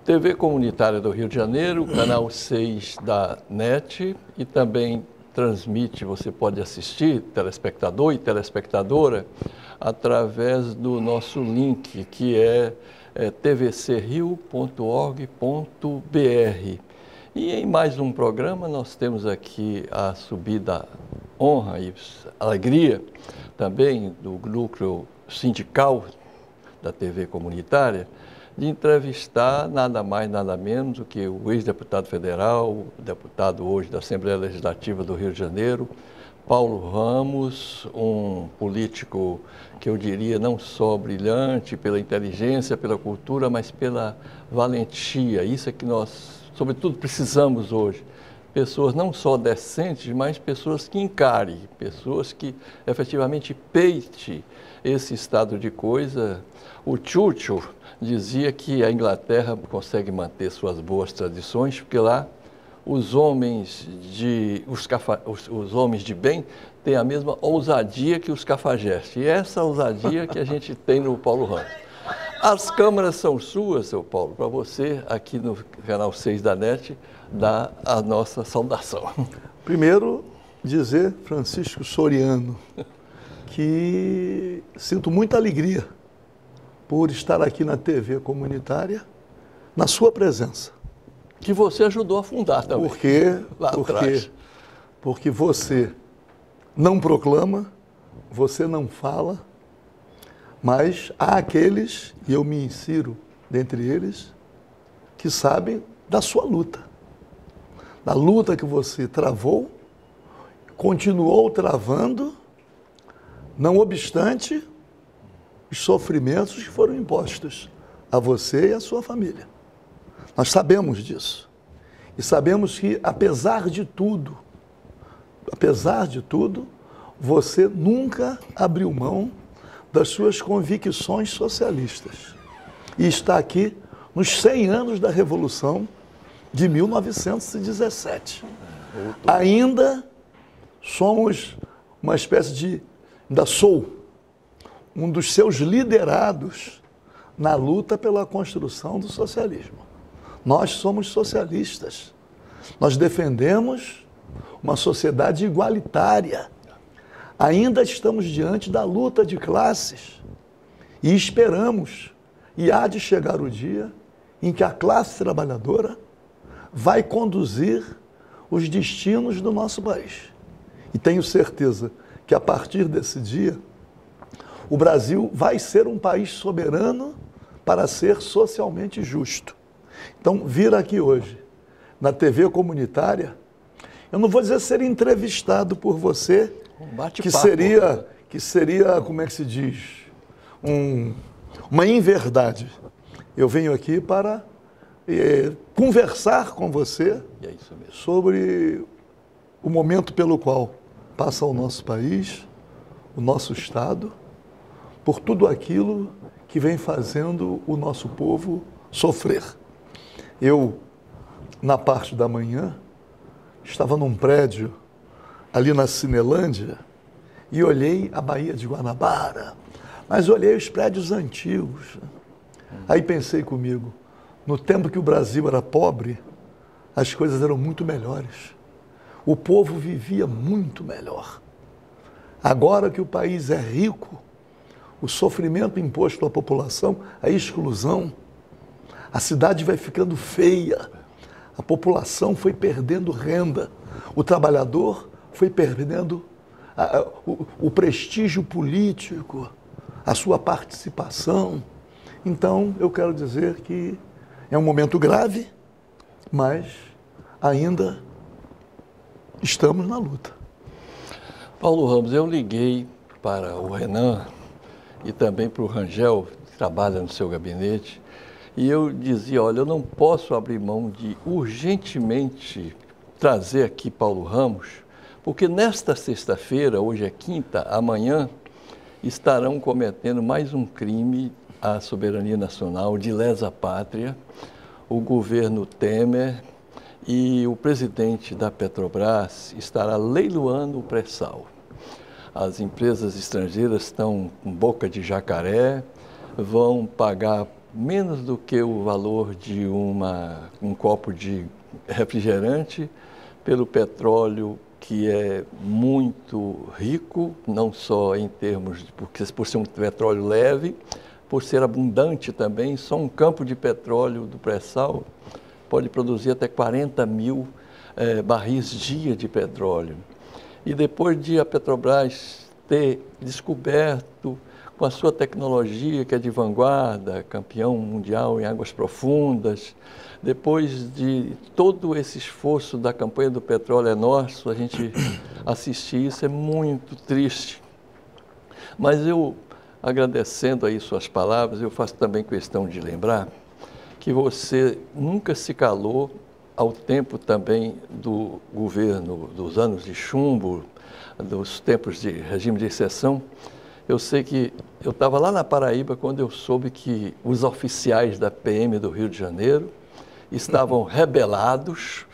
TV Comunitária do Rio de Janeiro, canal 6 da NET, e também transmite, você pode assistir, telespectador e telespectadora, através do nosso link, que é tvcrio.org.br. E em mais um programa, nós temos aqui a subida honra e alegria também do núcleo sindical da TV Comunitária, de entrevistar nada mais, nada menos do que o ex-deputado federal, deputado hoje da Assembleia Legislativa do Rio de Janeiro, Paulo Ramos, um político que eu diria não só brilhante pela inteligência, pela cultura, mas pela valentia. Isso é que nós, sobretudo, precisamos hoje. Pessoas não só decentes, mas pessoas que encarem, pessoas que efetivamente peitem esse estado de coisa. O Churchill dizia que a Inglaterra consegue manter suas boas tradições, porque lá os homens de bem têm a mesma ousadia que os cafajestes. E essa ousadia que a gente tem no Paulo Ramos. As câmeras são suas, seu Paulo, para você, aqui no canal 6 da NET, dar a nossa saudação. Primeiro, dizer, Francisco Soriano, que sinto muita alegria por estar aqui na TV Comunitária, na sua presença. Que você ajudou a fundar também. Porque você não proclama, você não fala, mas há aqueles, e eu me insiro dentre eles, que sabem da sua luta. Da luta que você travou, continuou travando, não obstante os sofrimentos que foram impostos a você e à sua família. Nós sabemos disso. E sabemos que, apesar de tudo, você nunca abriu mão das suas convicções socialistas. E está aqui nos 100 anos da Revolução de 1917. Ainda somos uma espécie ainda sou um dos seus liderados na luta pela construção do socialismo. Nós somos socialistas. Nós defendemos uma sociedade igualitária. Ainda estamos diante da luta de classes e esperamos, e há de chegar o dia em que a classe trabalhadora vai conduzir os destinos do nosso país. E tenho certeza que a partir desse dia, o Brasil vai ser um país soberano para ser socialmente justo. Então, vir aqui hoje, na TV Comunitária, eu não vou dizer ser entrevistado por você, que seria, como é que se diz, uma inverdade. Eu venho aqui para conversar com você sobre o momento pelo qual passa o nosso país, o nosso Estado, por tudo aquilo que vem fazendo o nosso povo sofrer. Eu, na parte da manhã, estava num prédio ali na Cinelândia e olhei a Baía de Guanabara, mas olhei os prédios antigos. Aí pensei comigo, no tempo que o Brasil era pobre, as coisas eram muito melhores. O povo vivia muito melhor. Agora que o país é rico, o sofrimento imposto à população, a exclusão, a cidade vai ficando feia, a população foi perdendo renda, o trabalhador foi perdendo o prestígio político, a sua participação. Então, eu quero dizer que é um momento grave, mas ainda estamos na luta. Paulo Ramos, eu liguei para o Renan e também para o Rangel, que trabalha no seu gabinete, e eu dizia, olha, eu não posso abrir mão de urgentemente trazer aqui Paulo Ramos, porque nesta sexta-feira, hoje é quinta, amanhã, estarão cometendo mais um crime à soberania nacional, de lesa pátria, o governo Temer e o presidente da Petrobras estará leiloando o pré-sal. As empresas estrangeiras estão com boca de jacaré, vão pagar menos do que o valor de um copo de refrigerante pelo petróleo, que é muito rico, não só em termos de, por ser um petróleo leve, por ser abundante também. Só um campo de petróleo do pré-sal pode produzir até 40 mil barris dia de petróleo. E depois de a Petrobras ter descoberto, com a sua tecnologia, que é de vanguarda, campeão mundial em águas profundas, depois de todo esse esforço da campanha do petróleo é nosso, a gente assistir isso é muito triste. Mas eu, agradecendo aí suas palavras, eu faço também questão de lembrar que você nunca se calou ao tempo também do governo, dos anos de chumbo, dos tempos de regime de exceção. Eu sei que eu estava lá na Paraíba quando eu soube que os oficiais da PM do Rio de Janeiro estavam rebelados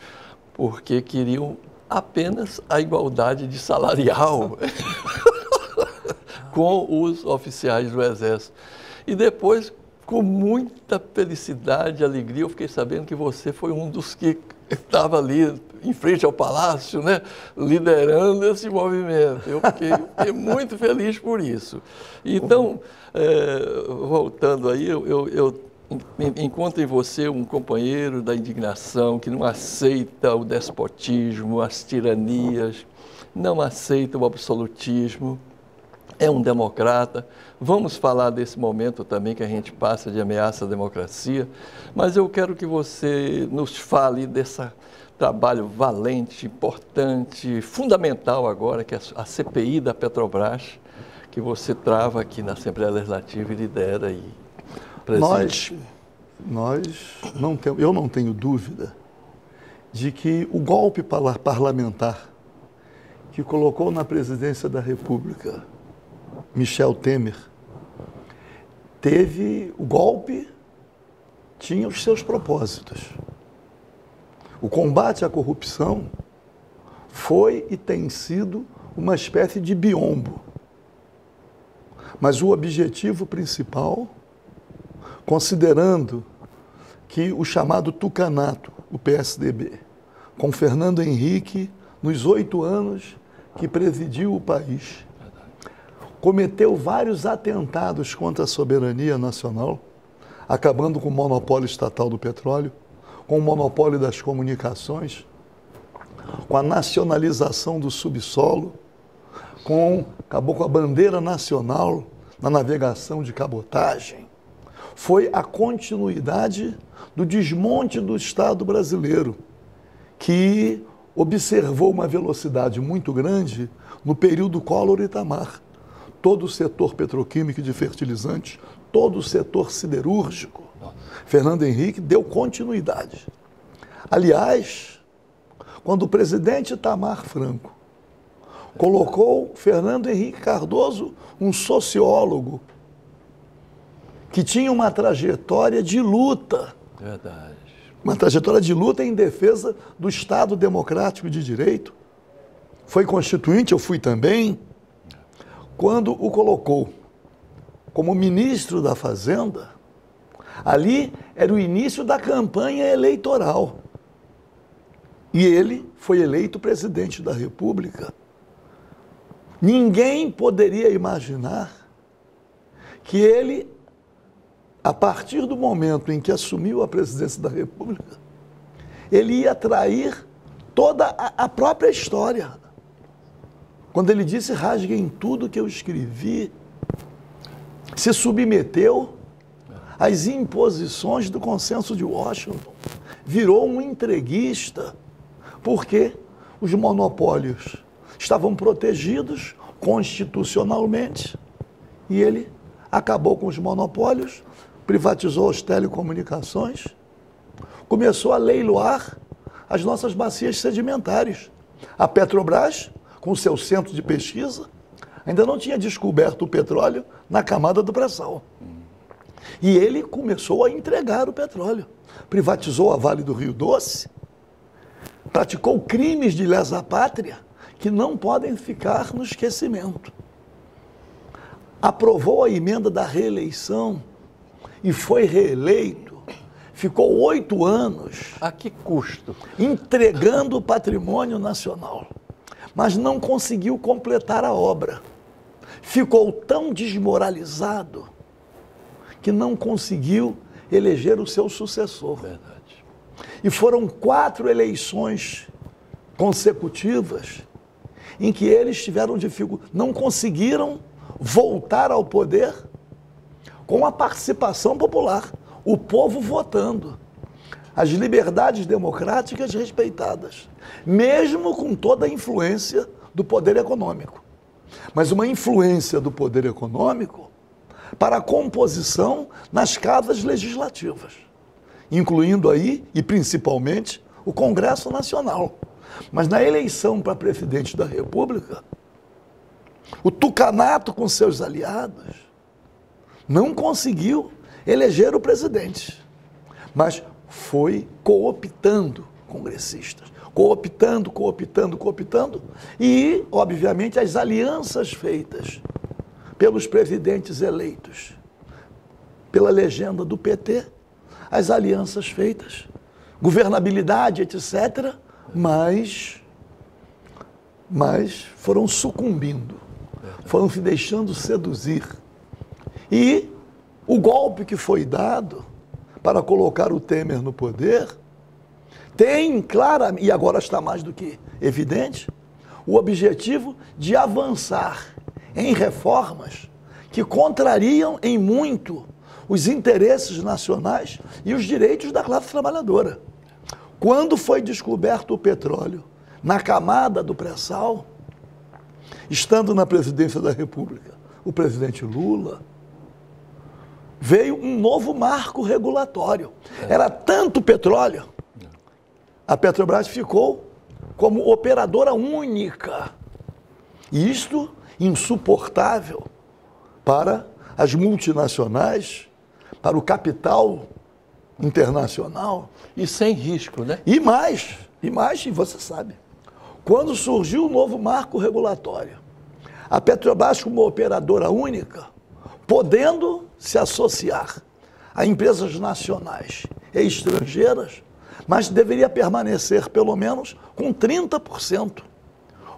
porque queriam apenas a igualdade de salarial com os oficiais do Exército. E depois, com muita felicidade e alegria, eu fiquei sabendo que você foi um dos que estava ali em frente ao palácio, né, liderando esse movimento. Eu fiquei muito feliz por isso. Então, voltando aí, eu encontro em você um companheiro da indignação que não aceita o despotismo, as tiranias, não aceita o absolutismo, é um democrata. Vamos falar desse momento também que a gente passa de ameaça à democracia, mas eu quero que você nos fale desse trabalho valente, importante, fundamental agora, que é a CPI da Petrobras, que você trava aqui na Assembleia Legislativa e lidera aí. Eu não tenho dúvida de que o golpe parlamentar que colocou na presidência da República Michel Temer, o golpe tinha os seus propósitos. O combate à corrupção foi e tem sido uma espécie de biombo. Mas o objetivo principal, considerando que o chamado tucanato, o PSDB, com Fernando Henrique, nos 8 anos que presidiu o país, cometeu vários atentados contra a soberania nacional, acabando com o monopólio estatal do petróleo, com o monopólio das comunicações, com a nacionalização do subsolo, acabou com a bandeira nacional na navegação de cabotagem. Foi a continuidade do desmonte do Estado brasileiro, que observou uma velocidade muito grande no período Collor e Itamar. Todo o setor petroquímico e de fertilizantes, todo o setor siderúrgico, Fernando Henrique deu continuidade. Aliás, quando o presidente Itamar Franco colocou Fernando Henrique Cardoso, um sociólogo, que tinha uma trajetória de luta. Verdade. Uma trajetória de luta em defesa do Estado democrático de direito. Foi constituinte, eu fui também. Quando o colocou como ministro da Fazenda, ali era o início da campanha eleitoral. E ele foi eleito presidente da República. Ninguém poderia imaginar que ele, a partir do momento em que assumiu a presidência da República, ele ia trair toda a própria história. Quando ele disse, rasguem tudo que eu escrevi, se submeteu às imposições do consenso de Washington, virou um entreguista, porque os monopólios estavam protegidos constitucionalmente e ele acabou com os monopólios, privatizou as telecomunicações, começou a leiloar as nossas bacias sedimentares. A Petrobras, com seu centro de pesquisa, ainda não tinha descoberto o petróleo na camada do pré-sal. E ele começou a entregar o petróleo. Privatizou a Vale do Rio Doce, praticou crimes de lesa-pátria que não podem ficar no esquecimento. Aprovou a emenda da reeleição e foi reeleito, ficou 8 anos. A que custo? Entregando o patrimônio nacional, mas não conseguiu completar a obra. Ficou tão desmoralizado que não conseguiu eleger o seu sucessor. Verdade. E foram 4 eleições consecutivas em que eles tiveram dificuldade, não conseguiram voltar ao poder com a participação popular, o povo votando, as liberdades democráticas respeitadas, mesmo com toda a influência do poder econômico. Mas uma influência do poder econômico para a composição nas casas legislativas, incluindo aí, e principalmente, o Congresso Nacional. Mas na eleição para presidente da República, o tucanato com seus aliados não conseguiu eleger o presidente, mas foi cooptando congressistas, cooptando, e, obviamente, as alianças feitas pelos presidentes eleitos, pela legenda do PT, as alianças feitas, governabilidade, etc., mas foram sucumbindo, foram se deixando seduzir. E o golpe que foi dado para colocar o Temer no poder tem clara, e agora está mais do que evidente, o objetivo de avançar em reformas que contrariam em muito os interesses nacionais e os direitos da classe trabalhadora. Quando foi descoberto o petróleo na camada do pré-sal, estando na presidência da República, o presidente Lula, veio um novo marco regulatório. Era tanto petróleo, a Petrobras ficou como operadora única. E isto insuportável para as multinacionais, para o capital internacional. E sem risco, né? E mais, e você sabe, quando surgiu o novo marco regulatório, a Petrobras como operadora única, podendo se associar a empresas nacionais e estrangeiras, mas deveria permanecer pelo menos com 30%.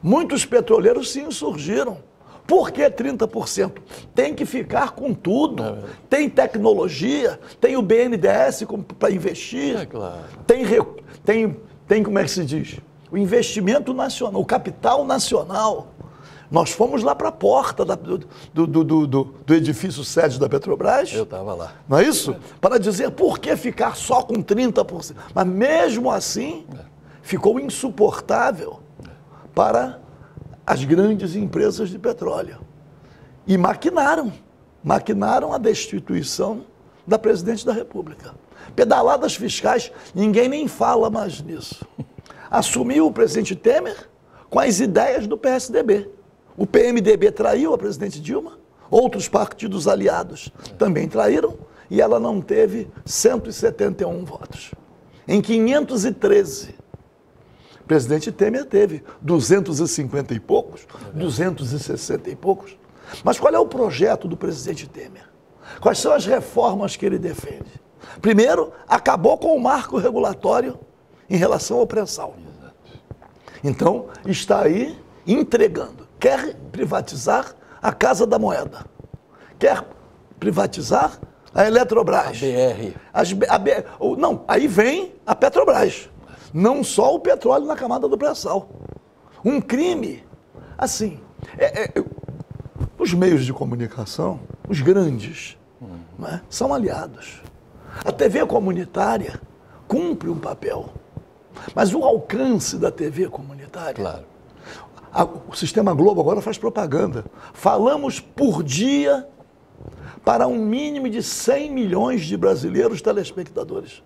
Muitos petroleiros se insurgiram. Por que 30%? Tem que ficar com tudo. Tem tecnologia, tem o BNDES para investir, claro. tem, como é que se diz? O investimento nacional, o capital nacional. Nós fomos lá para a porta do edifício sede da Petrobras. Eu estava lá. Não é isso? Para dizer por que ficar só com 30%. Mas mesmo assim, ficou insuportável para as grandes empresas de petróleo. E maquinaram a destituição da presidente da República. Pedaladas fiscais, ninguém nem fala mais nisso. Assumiu o presidente Temer com as ideias do PSDB. O PMDB traiu a presidente Dilma, outros partidos aliados também traíram, e ela não teve 171 votos. Em 513, o presidente Temer teve 250 e poucos, 260 e poucos. Mas qual é o projeto do presidente Temer? Quais são as reformas que ele defende? Primeiro, acabou com o marco regulatório em relação ao pré-sal. Então, está aí entregando. Quer privatizar a Casa da Moeda. Quer privatizar a Eletrobras. A BR. Não, aí vem a Petrobras. Não só o petróleo na camada do pré-sal. Um crime, assim, os meios de comunicação, os grandes, né, são aliados. A TV comunitária cumpre um papel. Mas o alcance da TV comunitária... Claro. O Sistema Globo agora faz propaganda. Falamos por dia para um mínimo de 100 milhões de brasileiros telespectadores.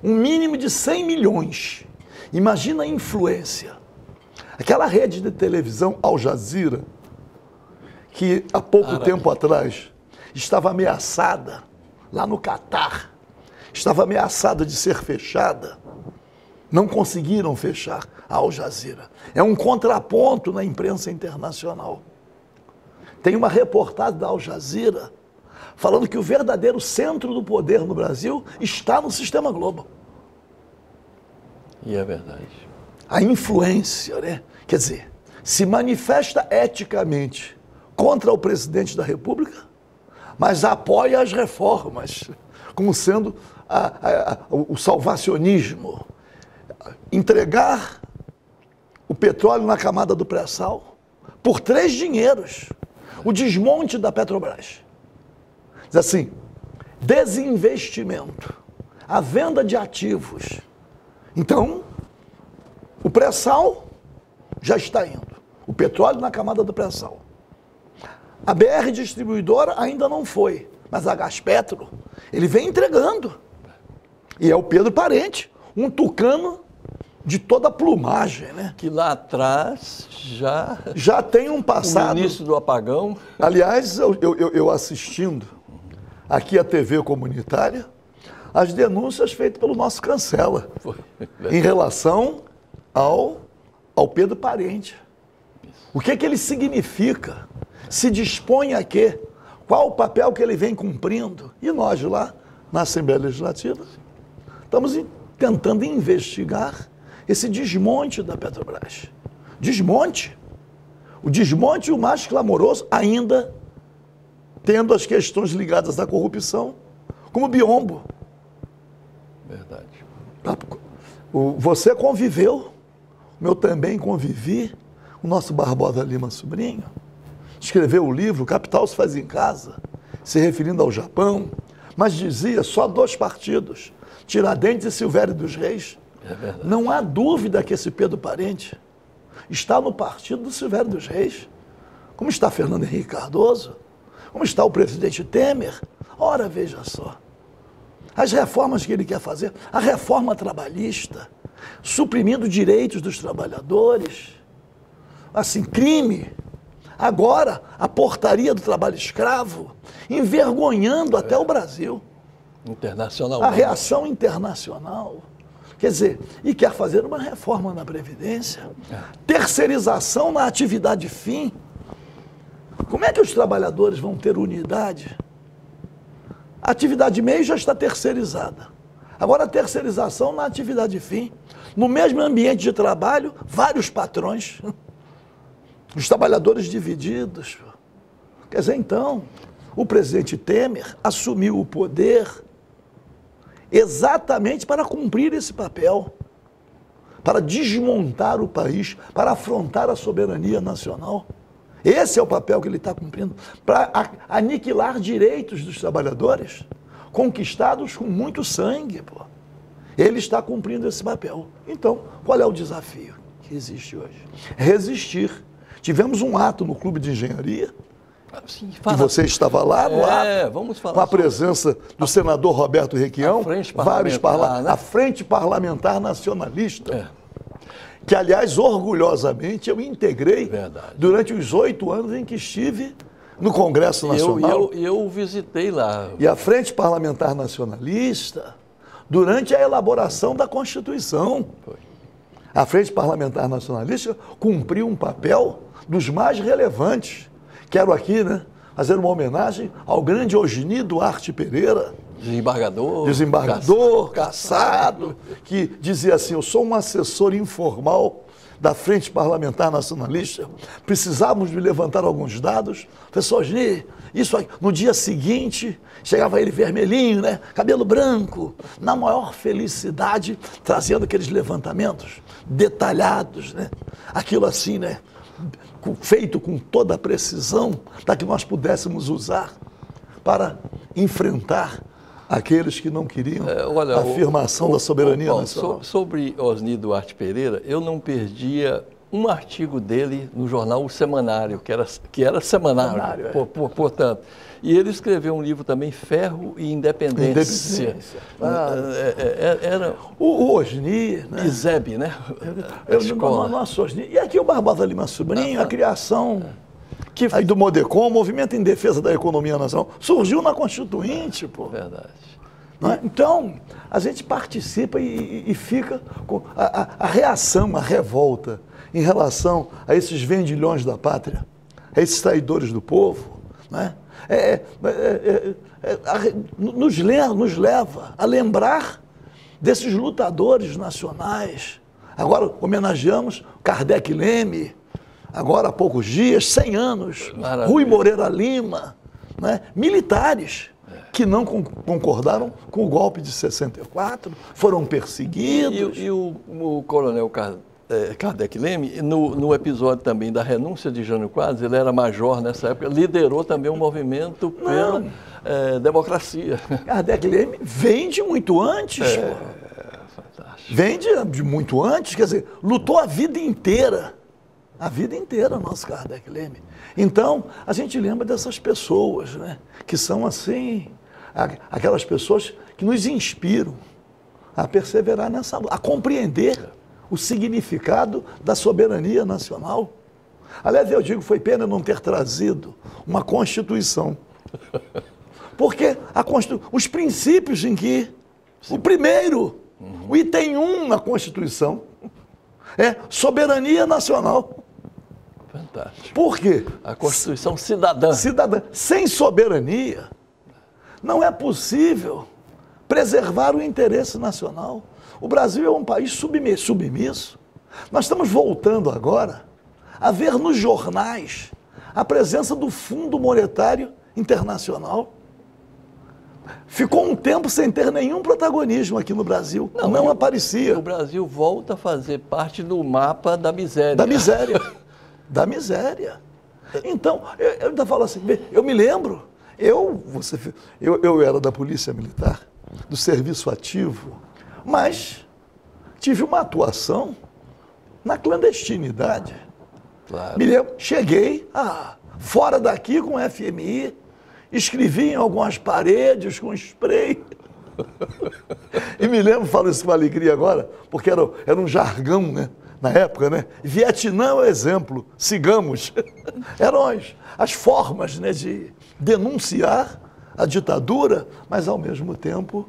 Um mínimo de 100 milhões. Imagina a influência. Aquela rede de televisão Al Jazeera, que há pouco tempo atrás estava ameaçada, lá no Catar, estava ameaçada de ser fechada. Não conseguiram fechar a Al Jazeera. É um contraponto na imprensa internacional. Tem uma reportagem da Al Jazeera falando que o verdadeiro centro do poder no Brasil está no Sistema Globo. E é verdade. A influência, né? Quer dizer, se manifesta eticamente contra o presidente da República, mas apoia as reformas, como sendo o salvacionismo. Entregar o petróleo na camada do pré-sal por 3 dinheiros. O desmonte da Petrobras. Diz assim, desinvestimento, a venda de ativos. Então, o pré-sal já está indo. O petróleo na camada do pré-sal. A BR distribuidora ainda não foi, mas a Gaspetro, ele vem entregando. E é o Pedro Parente, um tucano de toda a plumagem, né? Que lá atrás já tem um passado. O ministro do apagão. Aliás, eu assistindo aqui a TV comunitária, as denúncias feitas pelo nosso Cancela em relação ao Pedro Parente. O que ele significa? Se dispõe a quê? Qual o papel que ele vem cumprindo? E nós lá, na Assembleia Legislativa, estamos tentando investigar esse desmonte da Petrobras. Desmonte. O desmonte, o mais clamoroso, ainda tendo as questões ligadas à corrupção, como biombo. Verdade. Você conviveu, eu também convivi, o nosso Barbosa Lima Sobrinho, escreveu o livro Capital se faz em casa, se referindo ao Japão, mas dizia só 2 partidos, Tiradentes e Silvério dos Reis. É verdade. Não há dúvida que esse Pedro Parente está no partido do Silvério dos Reis, como está Fernando Henrique Cardoso, como está o presidente Temer. Ora, veja só, as reformas que ele quer fazer, a reforma trabalhista, suprimindo direitos dos trabalhadores, assim, crime. Agora, a portaria do trabalho escravo, envergonhando até o Brasil. Internacionalmente. A reação internacional. Quer dizer, e quer fazer uma reforma na Previdência, terceirização na atividade fim. Como é que os trabalhadores vão ter unidade? A atividade meio já está terceirizada. Agora a terceirização na atividade fim. No mesmo ambiente de trabalho, vários patrões. Os trabalhadores divididos. Quer dizer, então, o presidente Temer assumiu o poder exatamente para cumprir esse papel, para desmontar o país, para afrontar a soberania nacional. Esse é o papel que ele está cumprindo, para aniquilar direitos dos trabalhadores, conquistados com muito sangue. Pô. Ele está cumprindo esse papel. Então, qual é o desafio que existe hoje? Resistir. Tivemos um ato no Clube de Engenharia, sim, e você estava lá no ato, vamos falar com a presença do senador Roberto Requião, a Frente Parlamentar Nacionalista, que, aliás, orgulhosamente eu integrei durante os 8 anos em que estive no Congresso Nacional. Eu visitei lá. E a Frente Parlamentar Nacionalista, durante a elaboração da Constituição, a Frente Parlamentar Nacionalista cumpriu um papel dos mais relevantes. Quero aqui, né, fazer uma homenagem ao grande Osni Duarte Pereira, desembargador, caçado, que dizia assim: eu sou um assessor informal da Frente Parlamentar Nacionalista, precisávamos de levantar alguns dados. Professor Osni, isso aí. No dia seguinte, chegava ele vermelhinho, né, cabelo branco, na maior felicidade, trazendo aqueles levantamentos detalhados, né, aquilo assim, né, feito com toda a precisão, para que nós pudéssemos usar para enfrentar aqueles que não queriam a afirmação da soberania nacional. Sobre Osni Duarte Pereira, eu não perdia um artigo dele no jornal O Semanário, que era semanário, portanto. E ele escreveu um livro também, Ferro e Independência. Era o Osni, né? ISEB, né? Nosso Osni. E aqui o Barbosa Lima Sobrinho, a criação aí do Modecom, Movimento em Defesa da Economia Nacional, surgiu na Constituinte, pô. Verdade. Não é? Então, a gente participa e fica com a reação, a revolta em relação a esses vendilhões da pátria, a esses traidores do povo, não é? nos leva a lembrar desses lutadores nacionais. Agora homenageamos Kardec Leme, agora há poucos dias, 100 anos, maravilha. Rui Moreira Lima, né? Militares que não concordaram com o golpe de 64, foram perseguidos. E o coronel Kardec Leme, no episódio também da renúncia de Jânio Quadros, ele era major nessa época, liderou também um movimento pela democracia. Kardec Leme vem de muito antes, fantástico. Vem de muito antes, quer dizer, lutou a vida inteira nosso Kardec Leme. Então, a gente lembra dessas pessoas, né, que são assim, aquelas pessoas que nos inspiram a perseverar nessa luta, a compreender o significado da soberania nacional. Aliás, eu digo, foi pena não ter trazido uma Constituição. Porque os princípios em que, o primeiro, o item 1 na Constituição, é soberania nacional. Fantástico. Por quê? A Constituição cidadã. Cidadã. Sem soberania, não é possível preservar o interesse nacional. O Brasil é um país submisso. Nós estamos voltando agora a ver nos jornais a presença do Fundo Monetário Internacional. Ficou um tempo sem ter nenhum protagonismo aqui no Brasil. Não aparecia. O Brasil volta a fazer parte do mapa da miséria. Da miséria. Da miséria. Então, eu ainda falo assim, eu me lembro, eu era da Polícia Militar, do Serviço Ativo, mas tive uma atuação na clandestinidade. Claro. Me lembro, cheguei fora daqui com FMI, escrevi em algumas paredes com spray. E me lembro, falo isso com alegria agora, porque era um jargão, né? Na época, né? Vietnã é o exemplo, sigamos. Eram as formas, né, de denunciar a ditadura, mas ao mesmo tempo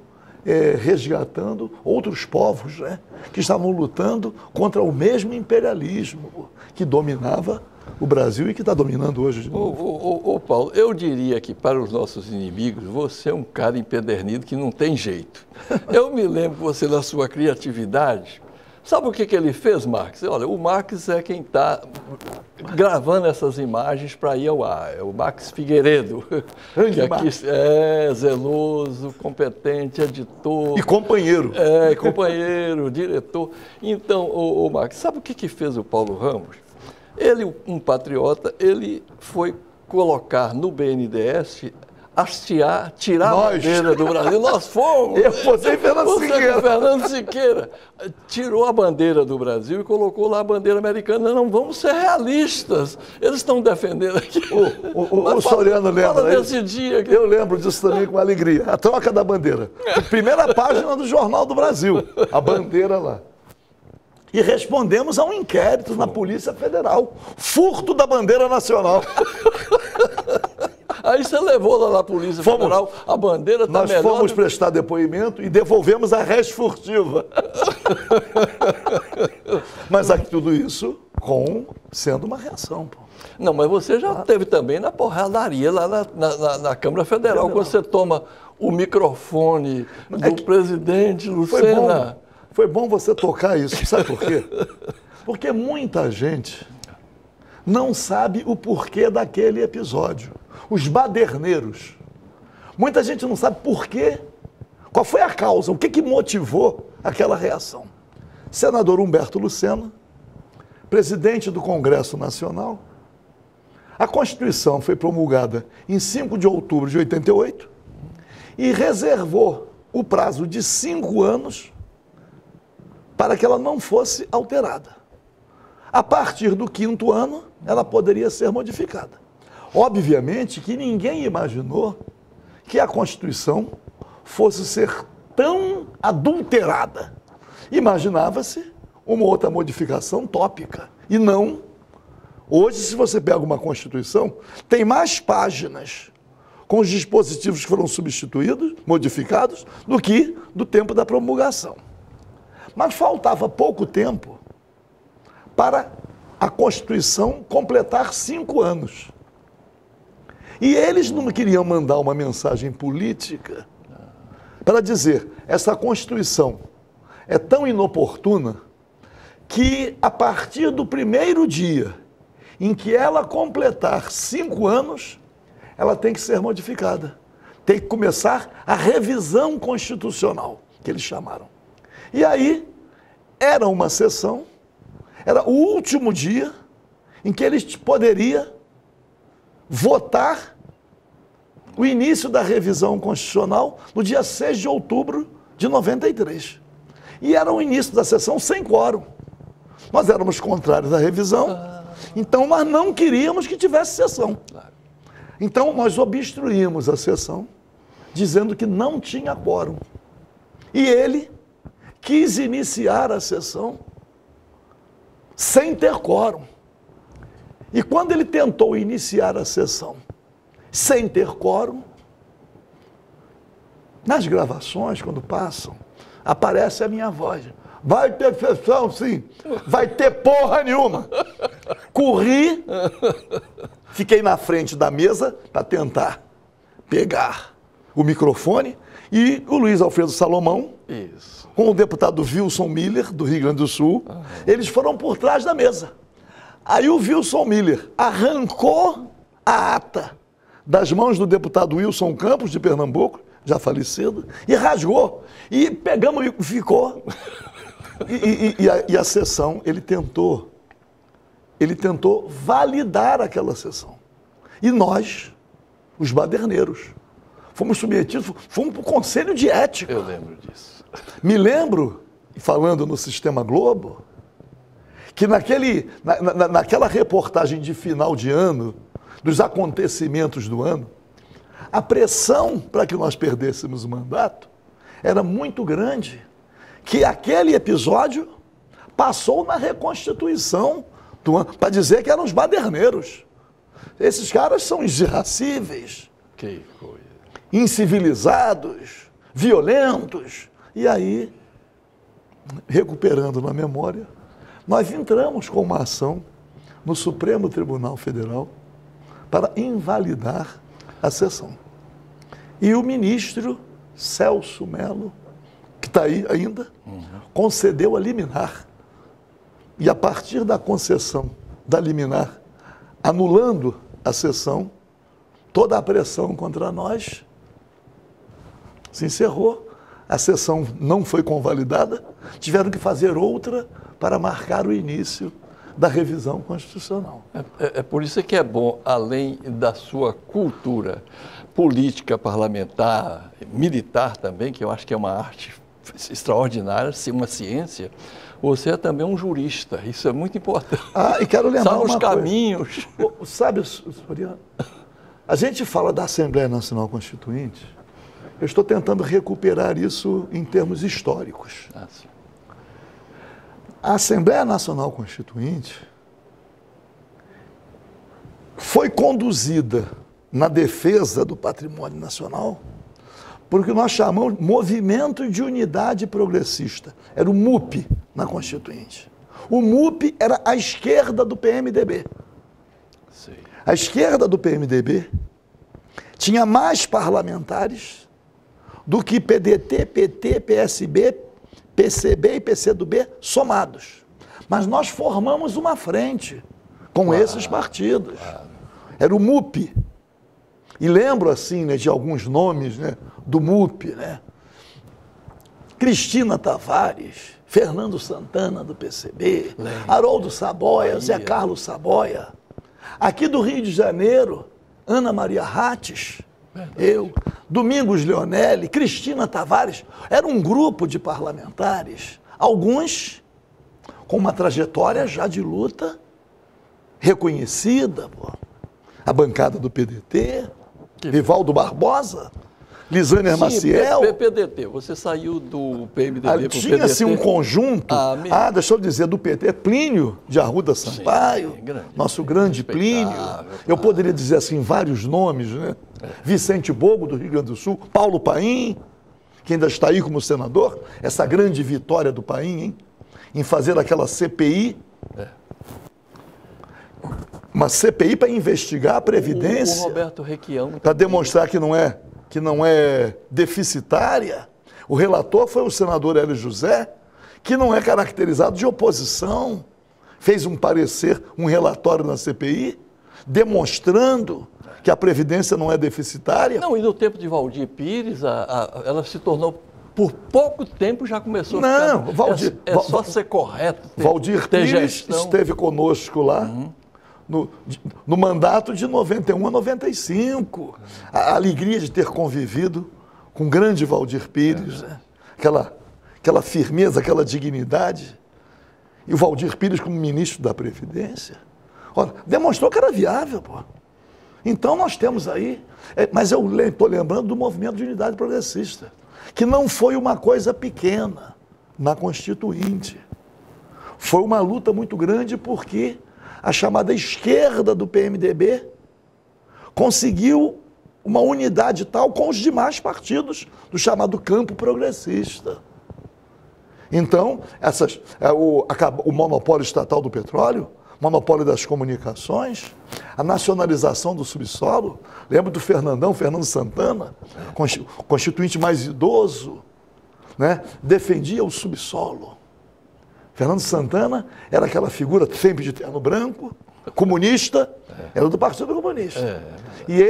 resgatando outros povos, né, que estavam lutando contra o mesmo imperialismo que dominava o Brasil e que está dominando hoje de novo. Paulo, eu diria que para os nossos inimigos, você é um cara empedernido que não tem jeito. Eu me lembro que você, na sua criatividade, sabe o que ele fez, Marx? Olha, o Marx é quem está gravando essas imagens para ir ao ar. É o Marx Figueiredo, que aqui é zeloso, competente, editor. E companheiro. Companheiro, diretor. Então, o Marx, sabe o que fez o Paulo Ramos? Ele, um patriota, ele foi colocar no BNDES, tirar a bandeira do Brasil. Nós fomos. Você e Fernando Siqueira. Tirou a bandeira do Brasil e colocou lá a bandeira americana. Não, vamos ser realistas. Eles estão defendendo aqui. O Soriano lembra. Fala desse dia. Eu lembro disso também com alegria. A troca da bandeira. Primeira página do Jornal do Brasil. A bandeira lá. E respondemos a um inquérito na Polícia Federal. Furto da bandeira nacional. Aí você levou lá na Polícia Federal, a bandeira está melhor. Nós fomos prestar depoimento e devolvemos a res furtiva. Mas aqui tudo isso sendo uma reação. Pô. Não, mas você já teve também na porradaria lá na Câmara Federal, quando você toma o microfone do presidente Lucena. Foi bom você tocar isso, sabe por quê? Porque muita gente não sabe o porquê daquele episódio. Os baderneiros. Muita gente não sabe por quê, qual foi a causa, o que motivou aquela reação. Senador Humberto Lucena, presidente do Congresso Nacional, a Constituição foi promulgada em 5 de outubro de 88 e reservou o prazo de 5 anos para que ela não fosse alterada. A partir do 5º ano, ela poderia ser modificada. Obviamente que ninguém imaginou que a Constituição fosse ser tão adulterada. Imaginava-se uma outra modificação tópica. E não. Hoje, se você pega uma Constituição, tem mais páginas com os dispositivos que foram substituídos, modificados, do que do tempo da promulgação. Mas faltava pouco tempo para a Constituição completar 5 anos. E eles não queriam mandar uma mensagem política para dizer, essa Constituição é tão inoportuna que a partir do primeiro dia em que ela completar 5 anos, ela tem que ser modificada. Tem que começar a revisão constitucional, que eles chamaram. E aí, era uma sessão, era o último dia em que eles poderiam votar o início da revisão constitucional no dia 6 de outubro de 93. E era o início da sessão sem quórum. Nós éramos contrários à revisão, então nós não queríamos que tivesse sessão. Então nós obstruímos a sessão, dizendo que não tinha quórum. E ele quis iniciar a sessão sem ter quórum. E quando ele tentou iniciar a sessão sem ter quórum, nas gravações, quando passam, aparece a minha voz. Vai ter sessão, sim. Vai ter porra nenhuma. Corri, fiquei na frente da mesa para tentar pegar o microfone e o Luiz Alfredo Salomão, com o deputado Wilson Miller, do Rio Grande do Sul, eles foram por trás da mesa. Aí o Wilson Miller arrancou a ata das mãos do deputado Wilson Campos, de Pernambuco, já falecido, e rasgou. E pegamos e ficou. E a sessão, ele tentou validar aquela sessão. E nós, os baderneiros, fomos submetidos, fomos para o Conselho de Ética. Eu lembro disso. Me lembro, falando no Sistema Globo, que naquela reportagem de final de ano, dos acontecimentos do ano, a pressão para que nós perdêssemos o mandato era muito grande, que aquele episódio passou na reconstituição do ano, para dizer que eram os baderneiros. Esses caras são irracíveis, que coisa, incivilizados, violentos. E aí, recuperando na memória, nós entramos com uma ação no Supremo Tribunal Federal para invalidar a sessão. E o ministro Celso Mello, que está aí ainda, concedeu a liminar. E a partir da concessão da liminar, anulando a sessão, toda a pressão contra nós se encerrou. A sessão não foi convalidada, tiveram que fazer outra para marcar o início da revisão constitucional. É por isso que é bom, além da sua cultura política, parlamentar, militar também, que eu acho que é uma arte extraordinária, uma ciência, você é também um jurista, isso é muito importante. E quero lembrar Sabe uma os caminhos. Coisa. Sabe, Soriano, a gente fala da Assembleia Nacional Constituinte, eu estou tentando recuperar isso em termos históricos. Sim. A Assembleia Nacional Constituinte foi conduzida na defesa do patrimônio nacional por o que nós chamamos Movimento de Unidade Progressista. Era o MUP na Constituinte. O MUP era a esquerda do PMDB. Sim. A esquerda do PMDB tinha mais parlamentares do que PDT, PT, PSB, PCB e PCdoB somados. Mas nós formamos uma frente com esses partidos. Era o MUP. E lembro, assim, né, de alguns nomes, né, do MUP, né? Cristina Tavares, Fernando Santana, do PCB, Haroldo Saboia, Zé Carlos Saboia. Aqui do Rio de Janeiro, Ana Maria Rates, eu, Domingos Leonelli, Cristina Tavares. Era um grupo de parlamentares, alguns com uma trajetória já de luta reconhecida, a bancada do PDT, Rivaldo Barbosa, Lisânia Maciel. PDT, você saiu do PMDB para o PDT? Tinha-se um conjunto, deixa eu dizer, do PT, Plínio de Arruda Sampaio, nosso grande Plínio. Eu poderia dizer assim vários nomes, né? Vicente Bogo, do Rio Grande do Sul, Paulo Paim, que ainda está aí como senador, essa grande vitória do Paim, hein? Em fazer aquela CPI. uma CPI para investigar a Previdência. O Roberto Requião. Para demonstrar que não é deficitária. O relator foi o senador Hélio José, que não é caracterizado de oposição. Fez um parecer, um relatório na CPI, demonstrando que a Previdência não é deficitária. Não, e no tempo de Valdir Pires, ela se tornou, por pouco tempo já começou a ficar... Valdir, só ser correto. Valdir Pires esteve conosco lá no mandato de 91 a 95. A alegria de ter convivido com o grande Valdir Pires, né? Aquela firmeza, aquela dignidade. E o Valdir Pires como ministro da Previdência, olha, demonstrou que era viável, pô. Então nós temos aí, mas eu estou lembrando do movimento de unidade progressista, que não foi uma coisa pequena na Constituinte. Foi uma luta muito grande porque a chamada esquerda do PMDB conseguiu uma unidade tal com os demais partidos do chamado campo progressista. Então, o monopólio estatal do petróleo, monopólio das comunicações, a nacionalização do subsolo, lembro do Fernando Santana, constituinte mais idoso, né? Defendia o subsolo. Fernando Santana era aquela figura sempre de terno branco, comunista, era do Partido Comunista. E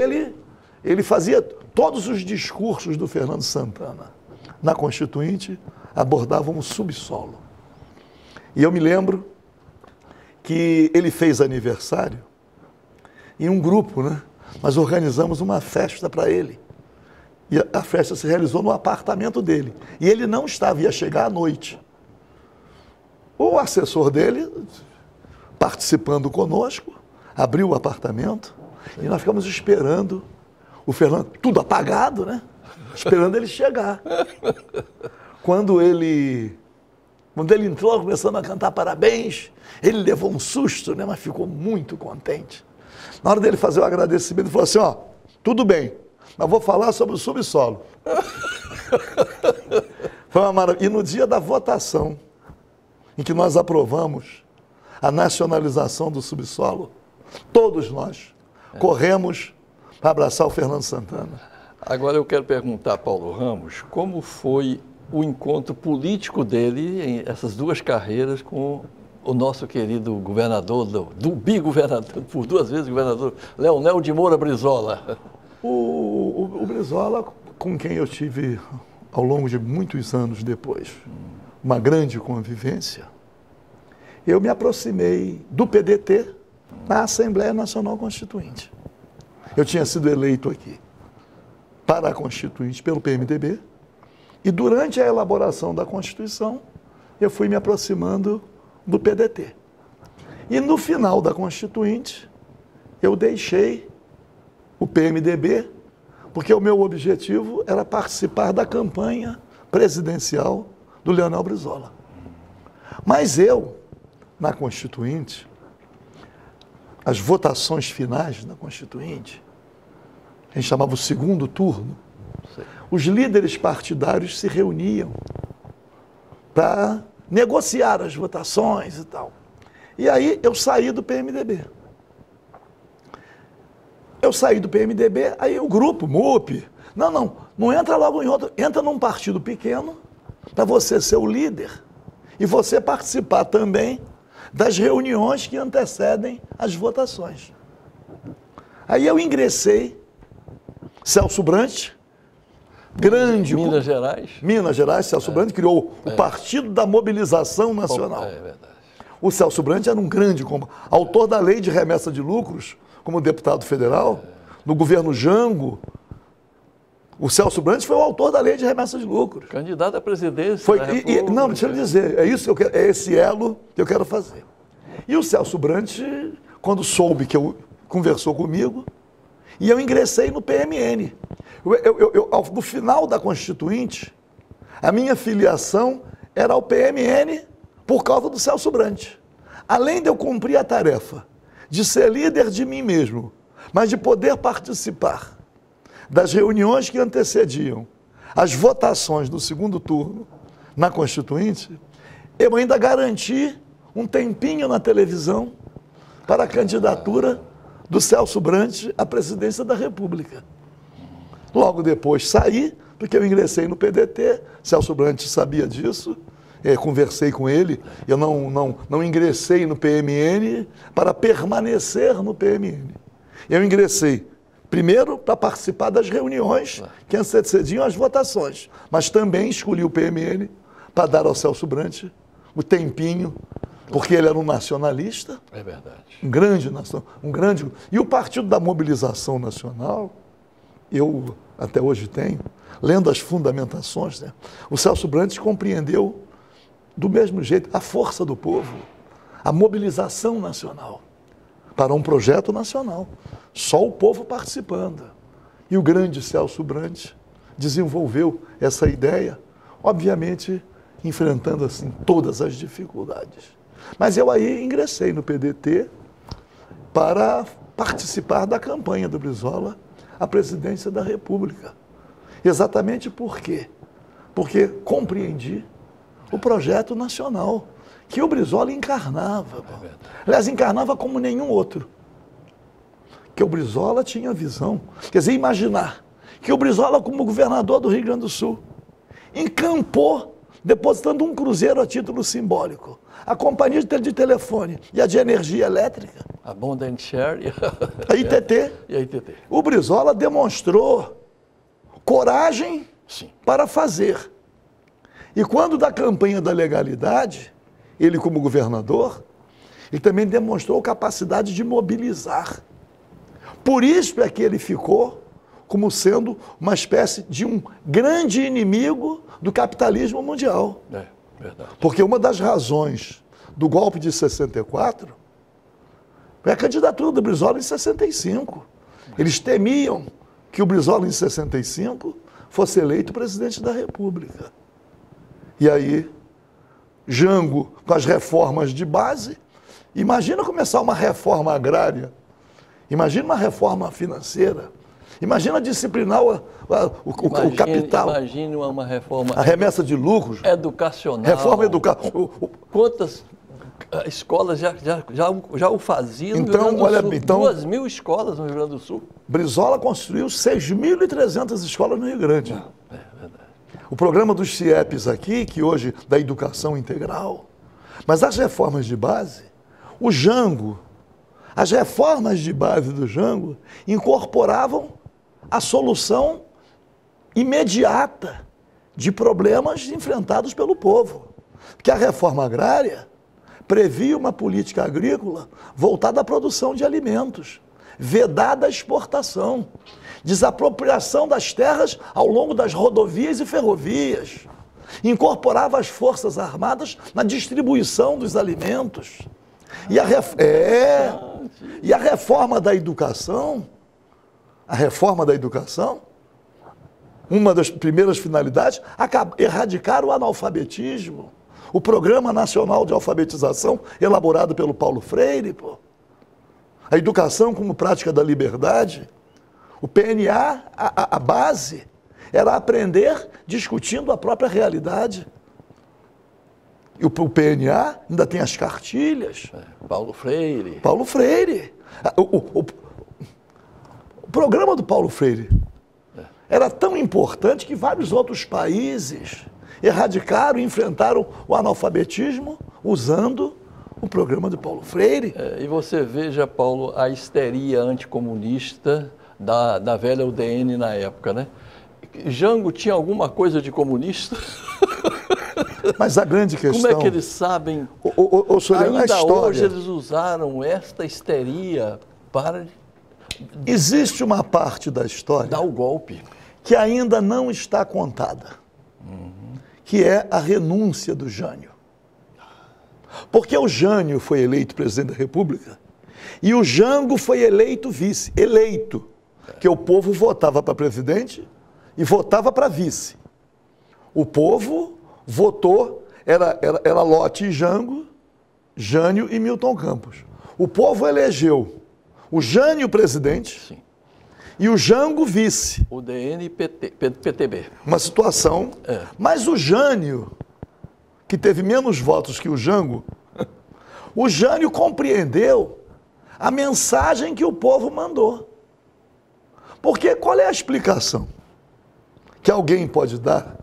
ele fazia todos os discursos do Fernando Santana na Constituinte, abordavam o subsolo. E eu me lembro que ele fez aniversário em um grupo, né? Nós organizamos uma festa para ele. E a festa se realizou no apartamento dele. E ele não estava, ia chegar à noite. O assessor dele, participando conosco, abriu o apartamento e nós ficamos esperando o Fernando, tudo apagado, né? Esperando ele chegar. Quando ele entrou, começando a cantar parabéns, ele levou um susto, né? Mas ficou muito contente. Na hora dele fazer o agradecimento, ele falou assim, ó, tudo bem, mas vou falar sobre o subsolo. Foi uma maravilha. E no dia da votação, em que nós aprovamos a nacionalização do subsolo, todos nós corremos para abraçar o Fernando Santana. Agora eu quero perguntar a Paulo Ramos, como foi o encontro político dele em essas duas carreiras com o nosso querido governador, do bigovernador, por duas vezes governador, Leonel de Moura Brizola. O Brizola, com quem eu tive ao longo de muitos anos depois, uma grande convivência, eu me aproximei do PDT na Assembleia Nacional Constituinte. Eu tinha sido eleito aqui para a Constituinte pelo PMDB e durante a elaboração da Constituição eu fui me aproximando do PDT. E no final da Constituinte eu deixei o PMDB porque o meu objetivo era participar da campanha presidencial do Leonel Brizola. Mas eu, na Constituinte, as votações finais da Constituinte, a gente chamava o segundo turno, os líderes partidários se reuniam para negociar as votações e tal. E aí eu saí do PMDB. Aí o grupo, MUP, não entra logo em outro, entra num partido pequeno para você ser o líder e você participar também das reuniões que antecedem as votações. Aí eu ingressei, Celso Brant, grande... Minas Gerais, Celso Brant criou o Partido da Mobilização Nacional. É verdade. O Celso Brant era um grande autor da lei de remessa de lucros, como deputado federal, no governo Jango. O Celso Brant foi o autor da lei de remessa de lucros. Candidato à presidência. Não, deixa eu dizer, é isso que eu quero, é esse elo que eu quero fazer. E o Celso Brant, quando soube que conversou comigo, e eu ingressei no PMN. No final da Constituinte, a minha filiação era ao PMN por causa do Celso Brant. Além de eu cumprir a tarefa de ser líder de mim mesmo, mas de poder participar das reuniões que antecediam as votações do segundo turno na Constituinte, eu ainda garanti um tempinho na televisão para a candidatura do Celso Brandt à presidência da República. Logo depois saí, porque eu ingressei no PDT, Celso Brandt sabia disso, conversei com ele, eu não ingressei no PMN para permanecer no PMN. Eu ingressei primeiro para participar das reuniões que antecediam as votações, mas também escolhi o PMN para dar ao Celso Brandt o tempinho, porque ele era um nacionalista. É verdade. Um grande. E o Partido da Mobilização Nacional, eu até hoje tenho, lendo as fundamentações, né, o Celso Brandt compreendeu do mesmo jeito a força do povo, a mobilização nacional para um projeto nacional. Só o povo participando. E o grande Celso Brandt desenvolveu essa ideia, obviamente enfrentando assim todas as dificuldades. Mas eu aí ingressei no PDT para participar da campanha do Brizola à presidência da República. Exatamente por quê? Porque compreendi o projeto nacional que o Brizola encarnava. Aliás, encarnava como nenhum outro. Que o Brizola tinha visão. Quer dizer, imaginar que o Brizola, como governador do Rio Grande do Sul, encampou, depositando um cruzeiro a título simbólico, a companhia de telefone e a de energia elétrica, a Bond and Share a ITT. E a ITT. O Brizola demonstrou coragem Sim. para fazer. E quando da campanha da legalidade, ele como governador, ele também demonstrou capacidade de mobilizar. Por isso é que ele ficou como sendo uma espécie de um grande inimigo do capitalismo mundial. É, verdade. Porque uma das razões do golpe de 64 foi a candidatura do Brizola em 65. Eles temiam que o Brizola em 65 fosse eleito presidente da República. E aí, Jango, com as reformas de base, imagina começar uma reforma agrária, imagina uma reforma financeira, imagina disciplinar o capital. Imagine uma reforma... A remessa de lucros. Educacional. Reforma educacional. Quantas escolas já o faziam no então, Rio Grande do olha, Sul? então, 2.000 escolas no Rio Grande do Sul. Brizola construiu 6.300 escolas no Rio Grande. É verdade. O programa dos CIEPs aqui, que hoje da educação integral. Mas as reformas de base, o Jango, as reformas de base do Jango incorporavam a solução imediata de problemas enfrentados pelo povo. Porque a reforma agrária previa uma política agrícola voltada à produção de alimentos, vedada a exportação, desapropriação das terras ao longo das rodovias e ferrovias, incorporava as Forças Armadas na distribuição dos alimentos. E a reforma da educação, uma das primeiras finalidades, erradicar o analfabetismo. O Programa Nacional de Alfabetização, elaborado pelo Paulo Freire, a educação como prática da liberdade. O PNA, a base, era aprender discutindo a própria realidade. E o PNA ainda tem as cartilhas. Paulo Freire. Paulo Freire. O programa do Paulo Freire era tão importante que vários outros países erradicaram e enfrentaram o analfabetismo usando o programa do Paulo Freire. E você veja, Paulo, a histeria anticomunista da velha UDN na época, né? Jango tinha alguma coisa de comunista? Mas a grande questão... Como é que eles sabem? Ainda hoje eles usaram esta histeria para... Existe uma parte da história... dar o golpe. Que ainda não está contada. Que é a renúncia do Jânio. Porque o Jânio foi eleito presidente da República e o Jango foi eleito vice. Eleito. Que o povo votava para presidente e votava para vice. O povo votou, era Lote e Jango, Jânio e Milton Campos. O povo elegeu o Jânio presidente. Sim. E o Jango vice. O DN e PTB. Uma situação. Mas o Jânio, que teve menos votos que o Jango, o Jânio compreendeu a mensagem que o povo mandou. Porque qual é a explicação que alguém pode dar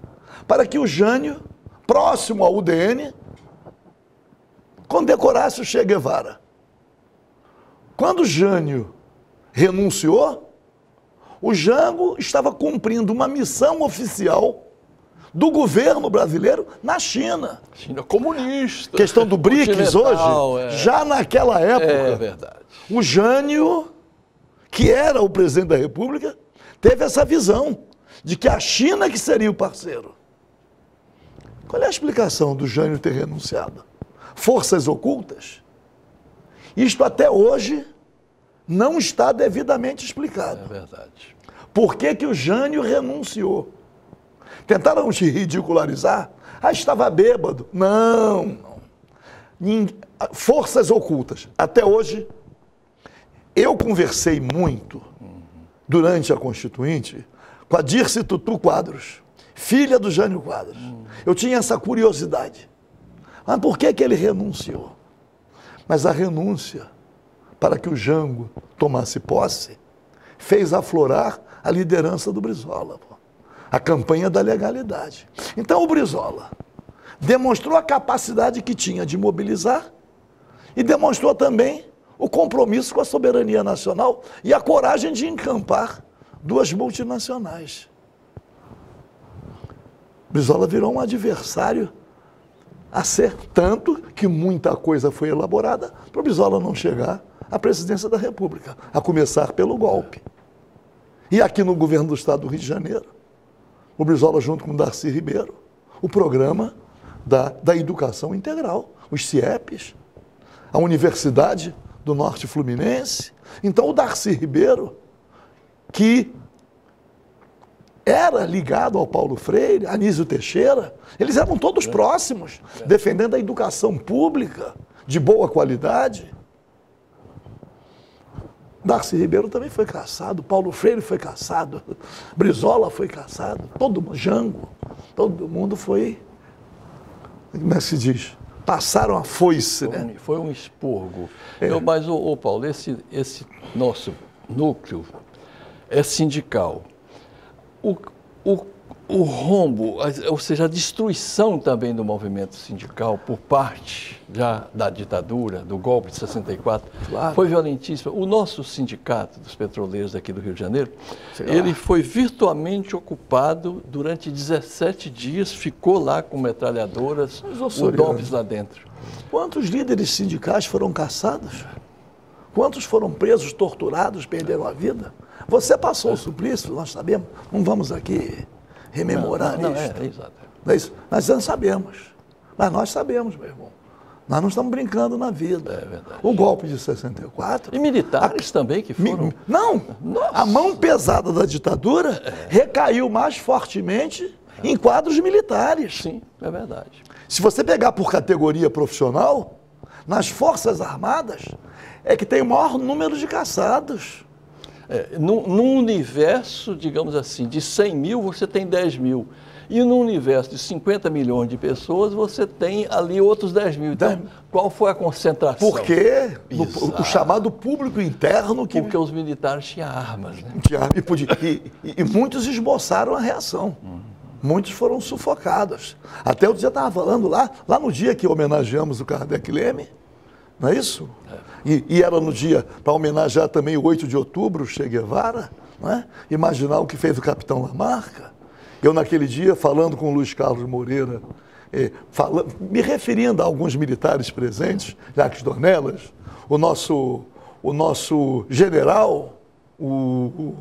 para que o Jânio, próximo ao UDN, condecorasse o Che Guevara? Quando o Jânio renunciou, o Jango estava cumprindo uma missão oficial do governo brasileiro na China. China comunista. Questão do BRICS hoje, já naquela época, verdade. o Jânio, que era o presidente da República, teve essa visão de que a China que seria o parceiro. Qual é a explicação do Jânio ter renunciado? Forças ocultas? Isto até hoje não está devidamente explicado. É verdade. Por que que o Jânio renunciou? Tentaram te ridicularizar? Ah, estava bêbado. Não. Forças ocultas. Até hoje, eu conversei muito durante a Constituinte com a Dirce Tutu Quadros, filha do Jânio Quadros. Eu tinha essa curiosidade. Mas por que que ele renunciou? Mas a renúncia para que o Jango tomasse posse fez aflorar a liderança do Brizola, a campanha da legalidade. Então o Brizola demonstrou a capacidade que tinha de mobilizar e demonstrou também o compromisso com a soberania nacional e a coragem de encampar duas multinacionais. Brizola virou um adversário a ser, tanto que muita coisa foi elaborada para o Brizola não chegar à presidência da República, a começar pelo golpe. E aqui no governo do estado do Rio de Janeiro, o Brizola, junto com o Darcy Ribeiro, o programa da educação integral, os CIEPs, a Universidade do Norte Fluminense. Então, o Darcy Ribeiro, que era ligado ao Paulo Freire, Anísio Teixeira, eles eram todos próximos, defendendo a educação pública de boa qualidade. Darcy Ribeiro também foi caçado, Paulo Freire foi caçado, Brizola foi caçado, todo mundo, Jango, todo mundo foi, como é que se diz? Passaram a foice, né? Foi um expurgo. Mas, Paulo, esse nosso núcleo é sindical. O rombo, ou seja, a destruição também do movimento sindical por parte já da ditadura, do golpe de 64, claro, foi violentíssima. O nosso sindicato dos petroleiros aqui do Rio de Janeiro, ele foi virtualmente ocupado durante 17 dias, ficou lá com metralhadoras, o DOPS lá dentro. Quantos líderes sindicais foram caçados? Quantos foram presos, torturados, perderam a vida? Você passou o suplício, nós sabemos, não vamos aqui rememorar isso. Não é isso. Nós não sabemos, mas nós sabemos, meu irmão. Nós não estamos brincando na vida. É verdade. O golpe de 64... E militares também que foram... Não, a mão pesada da ditadura recaiu mais fortemente em quadros militares. Sim, é verdade. Se você pegar por categoria profissional, nas Forças Armadas é que tem o maior número de caçados. Num universo, digamos assim, de 100 mil, você tem 10 mil. E num universo de 50 milhões de pessoas, você tem ali outros 10 mil. Então, qual foi a concentração? Porque o chamado público interno... Porque os militares tinham armas, né? E muitos esboçaram a reação. Muitos foram sufocados. Até o dia estava falando lá no dia que homenageamos o Kardec Leme, não é isso? E era no dia para homenagear também o 8 de outubro, o Che Guevara, não é? Imaginar o que fez o capitão Lamarca. Eu, naquele dia, falando com o Luiz Carlos Moreira, me referindo a alguns militares presentes, Jacques Dornelas, o nosso general, o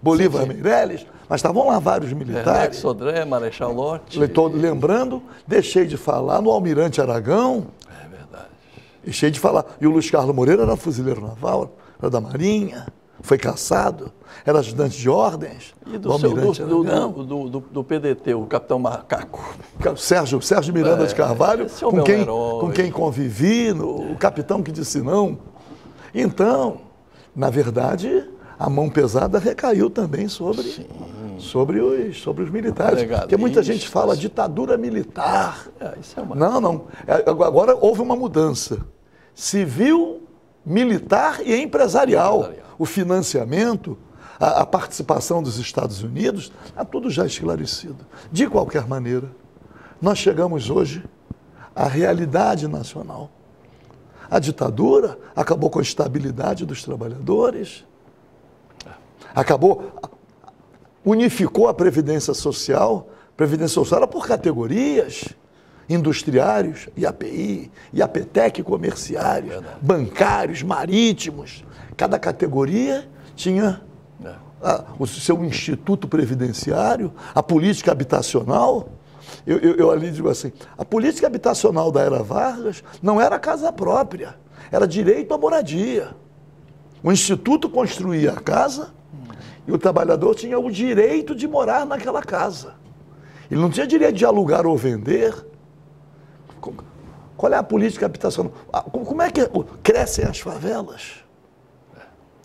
Bolívar Meirelles, mas estavam lá vários militares. Sodré, Marechal Lott. Lembrando, deixei de falar no Almirante Aragão. É verdade. Deixei de falar. E o Luiz Carlos Moreira era fuzileiro naval, era da Marinha, foi caçado, era ajudante de ordens. E do PDT, o capitão Macaco. Sérgio Miranda de Carvalho, com quem convivi, o capitão que disse não. Então, na verdade, a mão pesada recaiu também sobre os militares. Porque muita gente fala ditadura militar. Isso é uma... Não. Agora houve uma mudança. Civil militar e empresarial. O financiamento, a participação dos Estados Unidos, está tudo já esclarecido. De qualquer maneira, nós chegamos hoje à realidade nacional. A ditadura acabou com a estabilidade dos trabalhadores, unificou a Previdência Social era por categorias, industriários, IAPI, IAPTEC comerciários, bancários, marítimos. Cada categoria tinha o seu instituto previdenciário, a política habitacional. Eu ali digo assim, a política habitacional da era Vargas não era casa própria, era direito à moradia. O instituto construía a casa e o trabalhador tinha o direito de morar naquela casa. Ele não tinha direito de alugar ou vender. Qual é a política habitacional? Como é que crescem as favelas?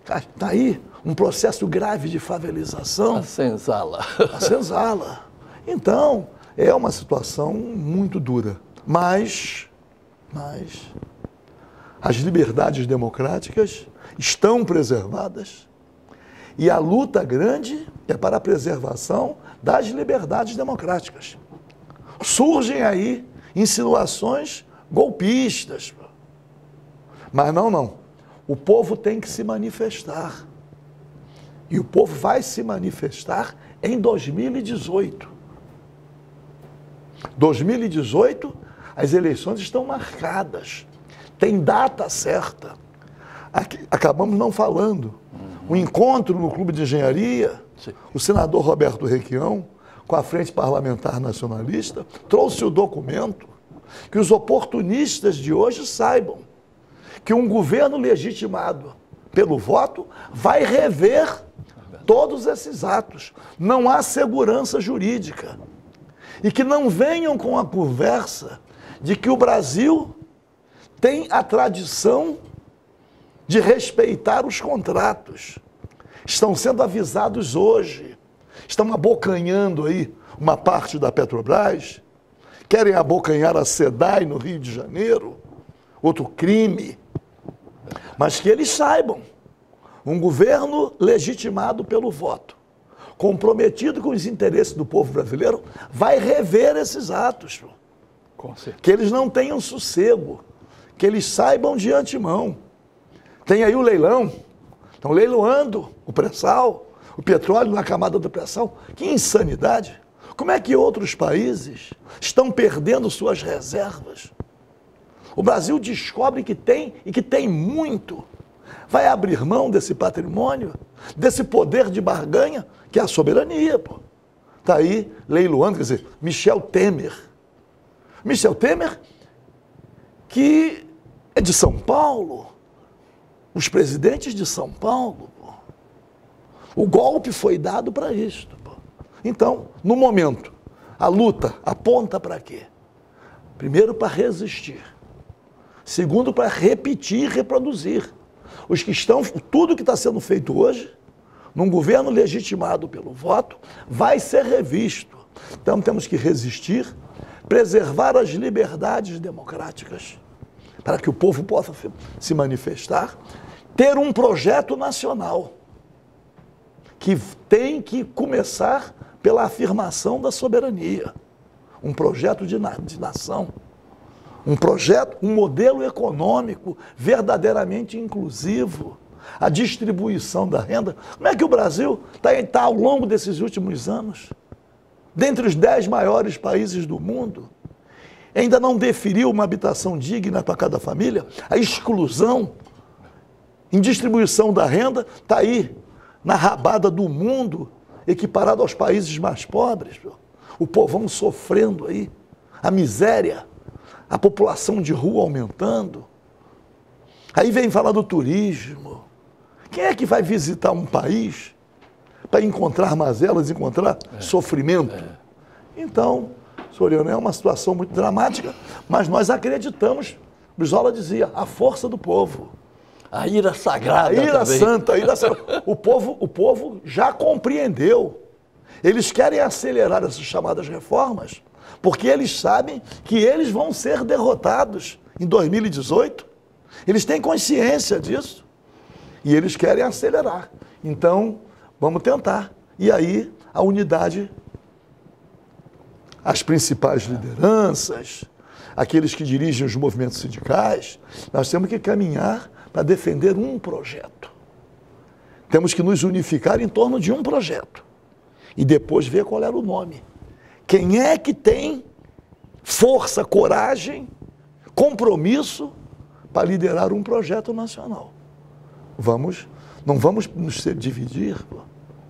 Está aí um processo grave de favelização. A senzala. A senzala. Então, é uma situação muito dura. Mas as liberdades democráticas estão preservadas e a luta grande é para a preservação das liberdades democráticas. Surgem aí insinuações golpistas. Mas não. O povo tem que se manifestar. E o povo vai se manifestar em 2018. 2018, as eleições estão marcadas. Tem data certa. Acabamos não falando. O encontro no Clube de Engenharia, o senador Roberto Requião, com a Frente Parlamentar Nacionalista, trouxe o documento que os oportunistas de hoje saibam que um governo legitimado pelo voto vai rever todos esses atos. Não há segurança jurídica. E que não venham com a conversa de que o Brasil tem a tradição de respeitar os contratos. Estão sendo avisados hoje. Estão abocanhando aí uma parte da Petrobras. Querem abocanhar a SEDAI no Rio de Janeiro. Outro crime. Mas que eles saibam, um governo legitimado pelo voto, comprometido com os interesses do povo brasileiro, vai rever esses atos. Que eles não tenham sossego, que eles saibam de antemão. Tem aí o leilão, estão leiloando o pré-sal, o petróleo na camada do pré-sal. Que insanidade! Como é que outros países estão perdendo suas reservas? O Brasil descobre que tem, e que tem muito. Vai abrir mão desse patrimônio, desse poder de barganha, que é a soberania. Está aí leiloando, quer dizer, Michel Temer. Michel Temer, que é de São Paulo. Os presidentes de São Paulo. O golpe foi dado para isto. Então, no momento, a luta aponta para quê? Primeiro, para resistir. Segundo, para repetir e reproduzir. Tudo que está sendo feito hoje, num governo legitimado pelo voto, vai ser revisto. Então temos que resistir, preservar as liberdades democráticas, para que o povo possa se manifestar, ter um projeto nacional, que tem que começar pela afirmação da soberania, um projeto de nação. Um projeto, um modelo econômico verdadeiramente inclusivo, a distribuição da renda. Como é que o Brasil está ao longo desses últimos anos, dentre os 10 maiores países do mundo, ainda não definiu uma habitação digna para cada família? A exclusão em distribuição da renda está aí, na rabada do mundo, equiparado aos países mais pobres. O povão sofrendo aí, a miséria, a população de rua aumentando. Aí vem falar do turismo. Quem é que vai visitar um país para encontrar mazelas, encontrar sofrimento? Então, Soriano, é uma situação muito dramática, mas nós acreditamos, Brizola dizia, a força do povo. A ira sagrada. A ira também. santa, a ira santa. O povo já compreendeu. Eles querem acelerar essas chamadas reformas, porque eles sabem que eles vão ser derrotados em 2018 Eles têm consciência disso e eles querem acelerar. Então, vamos tentar. E aí, a unidade, as principais lideranças, aqueles que dirigem os movimentos sindicais, nós temos que caminhar para defender um projeto. Temos que nos unificar em torno de um projeto e depois ver qual era o nome. Quem é que tem força, coragem, compromisso para liderar um projeto nacional? Não vamos nos dividir.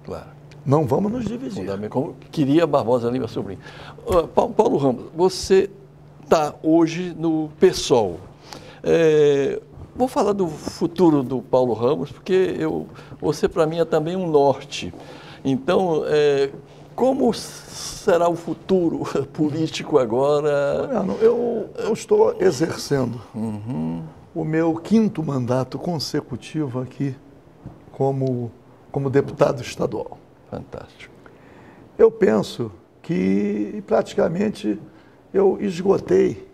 Claro. Não vamos nos dividir. Como queria Barbosa Lima Sobrinho. Paulo Ramos, você está hoje no PSOL. Vou falar do futuro do Paulo Ramos, porque você para mim é também um norte. Então, como será o futuro político agora? Eu estou exercendo o meu 5º mandato consecutivo aqui como deputado estadual. Fantástico. Eu penso que praticamente eu esgotei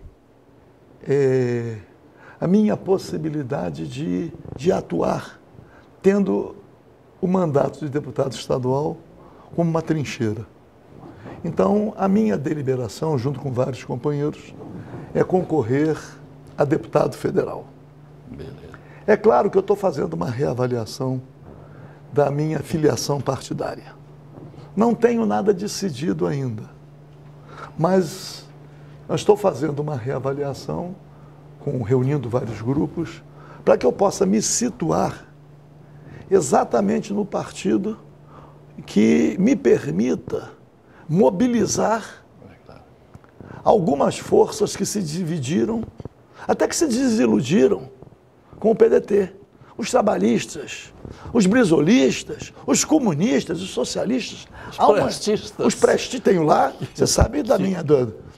a minha possibilidade de atuar, tendo o mandato de deputado estadual como uma trincheira. Então, a minha deliberação, junto com vários companheiros, é concorrer a deputado federal. Beleza. É claro que eu estou fazendo uma reavaliação da minha filiação partidária. Não tenho nada decidido ainda, mas eu estou fazendo uma reavaliação, reunindo vários grupos, para que eu possa me situar exatamente no partido que me permita mobilizar algumas forças que se dividiram, até que se desiludiram com o PDT. Os trabalhistas, os brizolistas, os comunistas, os socialistas. Os prestistas. Os prestistas. Tenho lá, você sabe da minha...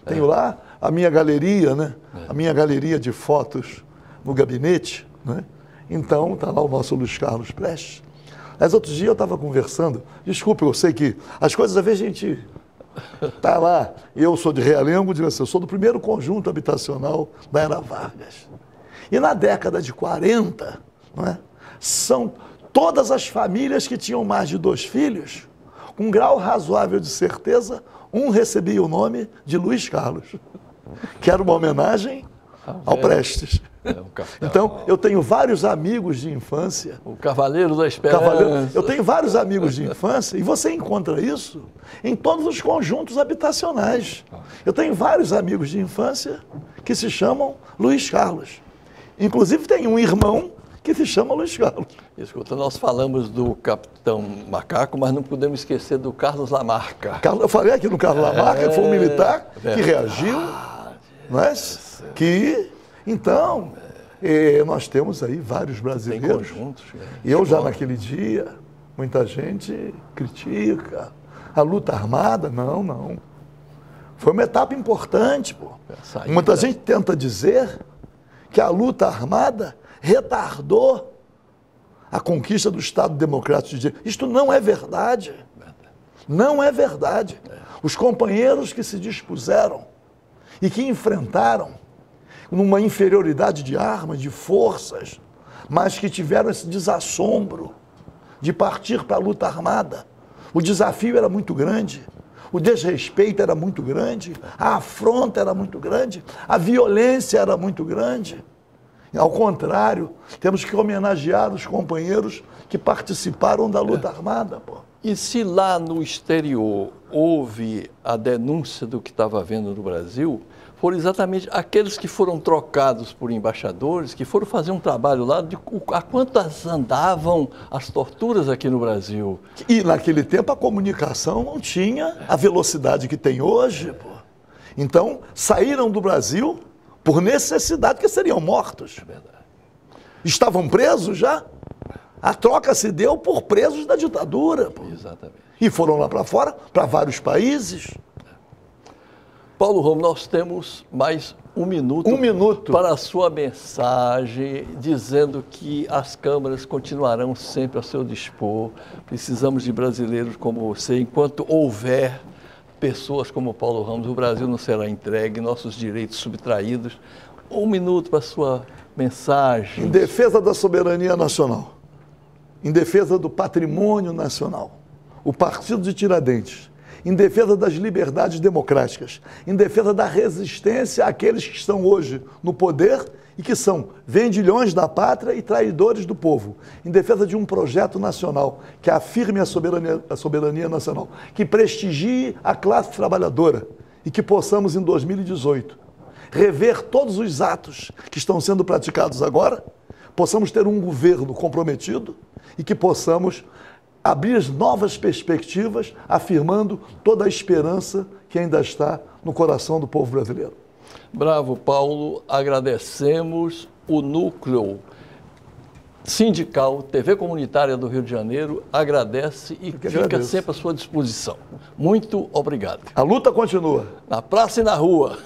Tenho lá a minha galeria, né? A minha galeria de fotos no gabinete, né? Então, está lá o nosso Luiz Carlos Prestes. Mas outro dia eu estava conversando, desculpe, eu sei que as coisas, às vezes a gente está lá, eu sou de Realengo, digo assim, eu sou do primeiro conjunto habitacional da Era Vargas. E na década de 40, não é, são todas as famílias que tinham mais de 2 filhos, com um grau razoável de certeza, um recebia o nome de Luiz Carlos, que era uma homenagem ao Prestes. Então, eu tenho vários amigos de infância. O Cavaleiro da Esperança. Eu tenho vários amigos de infância, e você encontra isso em todos os conjuntos habitacionais. Eu tenho vários amigos de infância que se chamam Luiz Carlos. Inclusive, tem um irmão que se chama Luiz Carlos. Escuta, nós falamos do Capitão Macaco, mas não podemos esquecer do Carlos Lamarca. Eu falei aqui no Carlos Lamarca, foi um militar que reagiu, não é? Então, nós temos aí vários brasileiros. Tem conjuntos. E eu já naquele dia, muita gente critica. A luta armada, não. Foi uma etapa importante, pô. Muita gente tenta dizer que a luta armada retardou a conquista do Estado Democrático de Direito. Isto não é verdade. Não é verdade. Os companheiros que se dispuseram e que enfrentaram numa inferioridade de armas, de forças, mas que tiveram esse desassombro de partir para a luta armada. O desafio era muito grande, o desrespeito era muito grande, a afronta era muito grande, a violência era muito grande. Ao contrário, temos que homenagear os companheiros que participaram da luta armada. Pô. E se lá no exterior houve a denúncia do que estava havendo no Brasil, foram exatamente aqueles que foram trocados por embaixadores, que foram fazer um trabalho lá, a quantas andavam as torturas aqui no Brasil. E naquele tempo a comunicação não tinha a velocidade que tem hoje. Pô. Então, saíram do Brasil por necessidade, que seriam mortos. É verdade. Estavam presos já. A troca se deu por presos da ditadura. Pô. Exatamente. E foram lá para fora, para vários países. Paulo Ramos, nós temos mais um minuto para a sua mensagem, dizendo que as câmaras continuarão sempre a seu dispor. Precisamos de brasileiros como você. Enquanto houver pessoas como Paulo Ramos, o Brasil não será entregue, nossos direitos subtraídos. Um minuto para a sua mensagens. Em defesa da soberania nacional, em defesa do patrimônio nacional, o Partido de Tiradentes, em defesa das liberdades democráticas, em defesa da resistência àqueles que estão hoje no poder e que são vendilhões da pátria e traidores do povo, em defesa de um projeto nacional que afirme a soberania nacional, que prestigie a classe trabalhadora e que possamos, em 2018, rever todos os atos que estão sendo praticados agora, possamos ter um governo comprometido e que possamos abrir novas perspectivas, afirmando toda a esperança que ainda está no coração do povo brasileiro. Bravo, Paulo. Agradecemos o Núcleo Sindical TV Comunitária do Rio de Janeiro, agradece e fica sempre à sua disposição. Muito obrigado. A luta continua. Na praça e na rua.